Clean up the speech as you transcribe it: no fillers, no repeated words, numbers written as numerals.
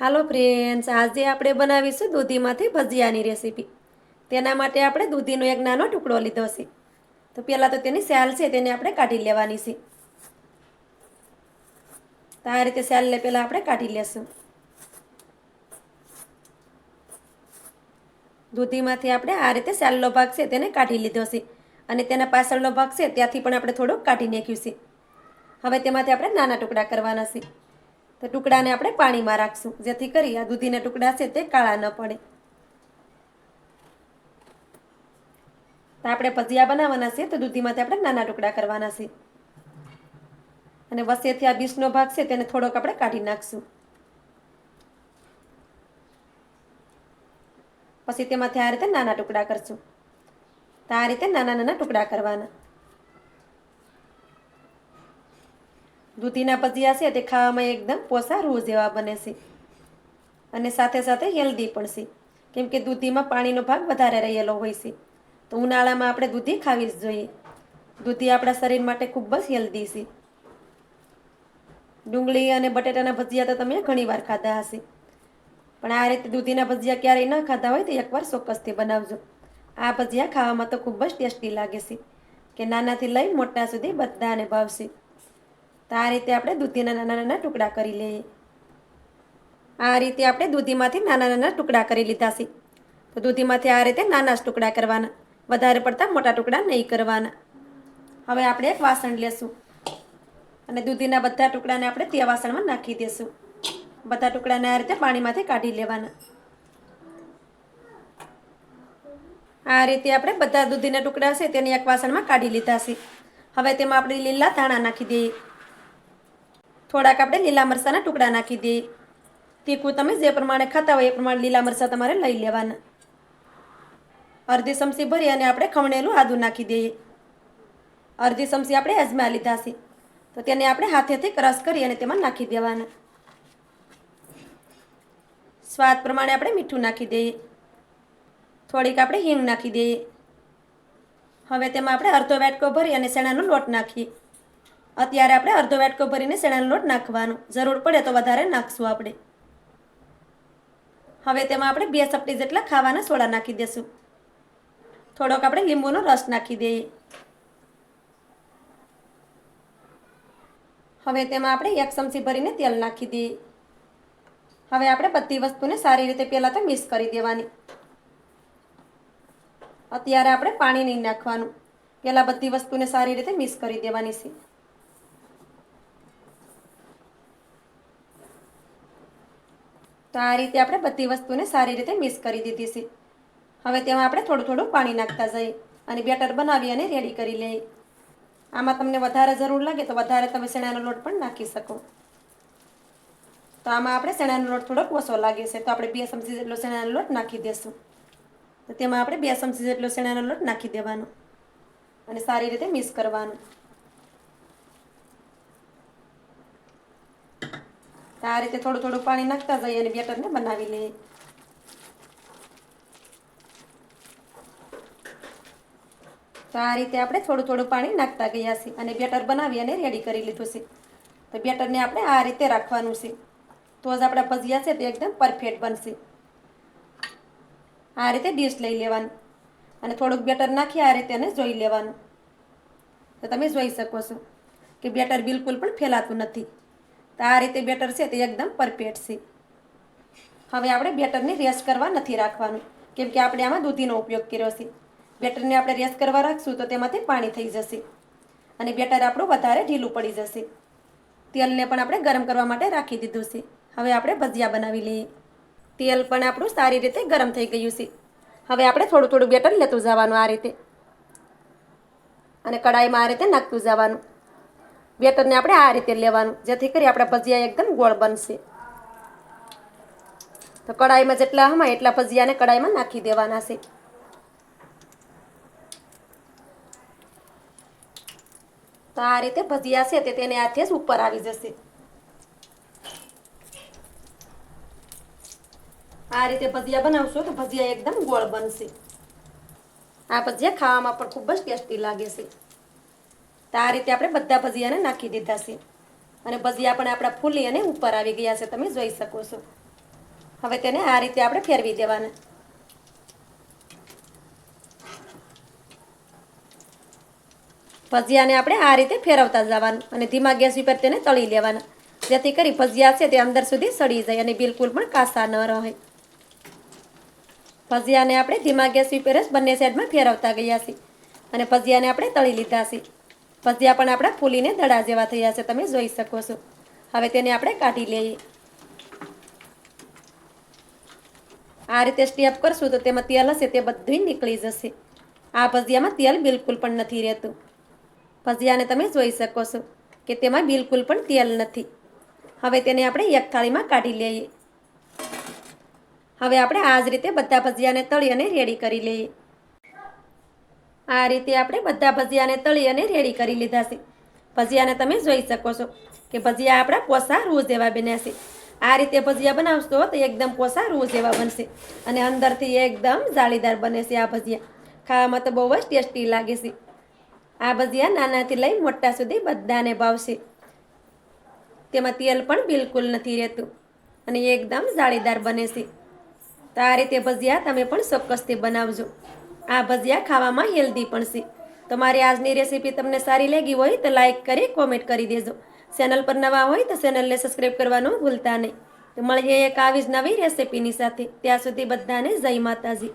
હાલો friends, આજે આપણે બનાવીશું દૂધીમાંથી ભજીયાની રેસીપી. તેના માટે આપણે દૂધીનો એક નાનો ટુકડો લીધો છે. તો પહેલાં તો તેની સેલ છે તેને આપણે કાઢી લેવાની છે. તો આ રીતે સેલને પહેલાં આપણે કાઢી લેશું. દૂધીમાંથી આપણે આ રીતે સેલનો ભાગ છે તેને કાઢી લીધો છે અને તેના પાછળનો ભાગ છે ત્યાંથી પણ આપણે થોડોક કાઢી નાખ્યું છે. હવે તેમાંથી આપણે નાના ટુકડા કરવાના છે. તો ટુકડાને આપણે પાણીમાં રાખશું, જેથી કરી આ દૂધીના ટુકડા છે તે કાળા ન પડે. તો આપણે ભજીયા બનાવવાના છે, તો દૂધીમાંથી આપણે નાના ટુકડા કરવાના છે અને વચ્ચેથી આ બીજનો ભાગ છે તેને થોડોક આપણે કાઢી નાખશું. પછી તેમાંથી આ રીતે નાના ટુકડા કરશું. તો આ રીતે નાના નાના ટુકડા કરવાના. દૂધીના ભજીયા છે તે ખાવામાં એકદમ પોસા રૂ જેવા બને છે અને સાથે સાથે હેલ્ધી પણ છે, કેમ કે દૂધીમાં પાણીનો ભાગ વધારે રહેલો હોય છે. તો ઉનાળામાં આપણે દૂધી ખાવી જ જોઈએ. દૂધી આપણા શરીર માટે ખૂબ જ હેલ્ધી છે. ડુંગળી અને બટેટાના ભજીયા તો તમે ઘણીવાર ખાધા હશે, પણ આ રીતે દૂધીના ભજીયા ક્યારેય ન ખાધા હોય તો એકવાર ચોક્કસથી બનાવજો. આ ભજીયા ખાવામાં તો ખૂબ જ ટેસ્ટી લાગે છે કે નાનાથી લઈ મોટા સુધી બધાને ભાવશે. તો આ રીતે આપણે દૂધીના નાના નાના ટુકડા કરી લઈએ. આ રીતે આપણે દૂધીમાંથી નાના નાના ટુકડા કરી લીધા છે. તો દૂધીમાંથી આ રીતે નાના જ ટુકડા કરવાના, વધારે પડતા મોટા ટુકડા નહીં કરવાના. હવે આપણે એક વાસણ લેશું અને દૂધીના બધા ટુકડાને આપણે તે વાસણમાં નાખી દઈશું. બધા ટુકડાને આ રીતે પાણીમાંથી કાઢી લેવાના. આ રીતે આપણે બધા દૂધીના ટુકડા છે તેને એક વાસણમાં કાઢી લીધા છે. હવે તેમાં આપણે લીલા ધાણા નાખી દઈએ. થોડાક આપણે લીલા મરચાંના ટુકડા નાખી દઈએ. તીખું તમે જે પ્રમાણે ખાતા હોય એ પ્રમાણે લીલા મરચાં તમારે લઈ લેવાના. અડધી ચમચી ભરી અને આપણે ખમણેલું આદું નાખી દઈએ. અડધી ચમચી આપણે અજમા લીધા છે, તો તેને આપણે હાથેથી ક્રશ કરી અને તેમાં નાખી દેવાના. સ્વાદ પ્રમાણે આપણે મીઠું નાખી દઈએ. થોડીક આપણે હિંગ નાખી દઈએ. હવે તેમાં આપણે અડધો વાટકો ભરી અને ચણાનો લોટ નાખીએ. અત્યારે આપણે અડધો વાટકો ભરીને ચણાનો લોટ નાખવાનો, જરૂર પડે તો વધારે નાખશું આપણે. હવે તેમાં આપણે 2 ચપટી જેટલા ખાવાના સોડા નાખી દઈશું. થોડોક આપણે લીંબુનો રસ નાખી દઈએ. હવે તેમાં આપણે 1 ચમચી ભરીને તેલ નાખી દઈએ. હવે આપણે બધી વસ્તુને સારી રીતે પહેલાં તો મિક્સ કરી દેવાની. અત્યારે આપણે પાણી નહીં નાખવાનું, પહેલાં બધી વસ્તુને સારી રીતે મિક્સ કરી દેવાની છે. તો આ રીતે આપણે બધી વસ્તુને સારી રીતે મિક્સ કરી દીધી છે. હવે તેમાં આપણે થોડું થોડું પાણી નાખતા જઈએ અને બેટર બનાવી અને રેડી કરી લઈએ. આમાં તમને વધારે જરૂર લાગે તો વધારે તમે ચણાનો લોટ પણ નાખી શકો. તો આમાં આપણે ચણાનો લોટ થોડોક ઓછો લાગે છે, તો આપણે 2 ચમચી જેટલો ચણાનો લોટ નાખી દઈશું. તો તેમાં આપણે 2 ચમચી જેટલો ચણાનો લોટ નાખી દેવાનો અને સારી રીતે મિક્સ કરવાનું. તો આ રીતે થોડું થોડું પાણી નાખતા જઈએ અને બેટરને બનાવી લઈએ. તો આ રીતે આપણે થોડું થોડું પાણી નાખતા ગયા છીએ અને બેટર બનાવી અને રેડી કરી લીધું છે. તો બેટરને આપણે આ રીતે રાખવાનું છે, તો જ આપણા ભજીયા છે તે એકદમ પરફેક્ટ બનશે. આ રીતે ડીશ લઈ લેવાની અને થોડુંક બેટર નાખી આ રીતે એને જોઈ લેવાનું. તો તમે જોઈ શકો છો કે બેટર બિલકુલ પણ ફેલાતું નથી. તો આ રીતે બેટર છે તે એકદમ પરફેક્ટ છે. હવે આપણે બેટરને રેસ્ટ કરવા નથી રાખવાનું, કેમ કે આપણે આમાં દૂધીનો ઉપયોગ કર્યો છે. બેટરને આપણે રેસ્ટ કરવા રાખશું તો તેમાંથી પાણી થઈ જશે અને બેટર આપણું વધારે ઢીલું પડી જશે. તેલને પણ આપણે ગરમ કરવા માટે રાખી દીધું છે. હવે આપણે ભજીયા બનાવી લઈએ. તેલ પણ આપણું સારી રીતે ગરમ થઈ ગયું છે. હવે આપણે થોડું થોડું બેટર લેતું જવાનું આ રીતે અને કડાઈમાં આ રીતે નાખતું જવાનું. બેટરને આપણે આ રીતે લેવાનું, જેથી કરી આપણા ભજીયા એકદમ ગોળ બનશે. તો કડાઈમાં જેટલા હમાય એટલા ભજીયાને કડાઈમાં નાખી દેવાના છે. તો આ રીતે ભજીયા છે તે તેને હાથે જ ઉપર આવી જશે. આ રીતે ભજીયા બનાવશો તો ભજીયા એકદમ ગોળ બનશે. આ ભજીયા ખાવામાં પણ ખૂબ જ ટેસ્ટી લાગે છે. તો આ રીતે આપણે બધા ભજીયાને નાખી દીધા છે અને ભજીયા પણ આપણા ફૂલી અને ઉપર આવી ગયા છે, તમે જોઈ શકો છો. હવે તેને આ રીતે આપણે ફેરવી દેવાના. ભજીયાને આપણે આ રીતે ફેરવતા જવાનું અને ધીમા ગેસ ઉપર તેને તળી લેવાના, જેથી કરી ભજીયા છે તે અંદર સુધી સડી જાય અને બિલકુલ પણ કાચા ન રહે. ભજીયાને આપણે ધીમા ગેસ ઉપર જ બંને સાઈડમાં ફેરવતા ગયા છીએ અને ભજીયાને આપણે તળી લીધા છે. ભજીયા પણ આપણા ફૂલીને દડા જેવા થયા છે, તમે જોઈ શકો છો. હવે તેને આપણે કાઢી લઈએ. આ રીતે સ્ટેપ કરશું તો તેમાં તેલ હશે તે બધું નીકળી જશે. આ ભજીયામાં તેલ બિલકુલ પણ નથી રહેતું. ભજીયાને તમે જોઈ શકો છો કે તેમાં બિલકુલ પણ તેલ નથી. હવે તેને આપણે એક થાળીમાં કાઢી લઈએ. હવે આપણે આ જ રીતે બધા ભજીયાને તળી અને રેડી કરી લઈએ. આ રીતે આપણે બધા ભજીયાને તળી અને રેડી કરી લીધા છે. ભજીયાને તમે જોઈ શકો છો કે ભજીયા આપણા કોસા રૂ જેવા બન્યા છે. આ રીતે ભજીયા બનાવશો તો એકદમ કોસા રૂ જેવા બનશે અને અંદરથી એકદમ જાળીદાર બને છે. આ ભજીયા ખાવામાં તો બહુ જ ટેસ્ટી લાગે છે. આ ભજીયા નાનાથી લઈ મોટા સુધી બધાને ભાવશે. તેમાં તેલ પણ બિલકુલ નથી રહેતું અને એકદમ જાળીદાર બને છે. તો આ રીતે ભજીયા તમે પણ ચોક્કસથી બનાવજો. આ ભજીયા ખાવામાં હેલ્ધી પણ છે. તો મારી આજની રેસીપી તમને સારી લાગી હોય તો લાઈક કરી કોમેન્ટ કરી દેજો. ચેનલ પર નવા હોય તો ચેનલને સબસ્ક્રાઈબ કરવાનું ભૂલતા નહીં. તો મળીએ એક આવી જ નવી રેસીપીની સાથે. ત્યાં સુધી બધાને જય માતાજી.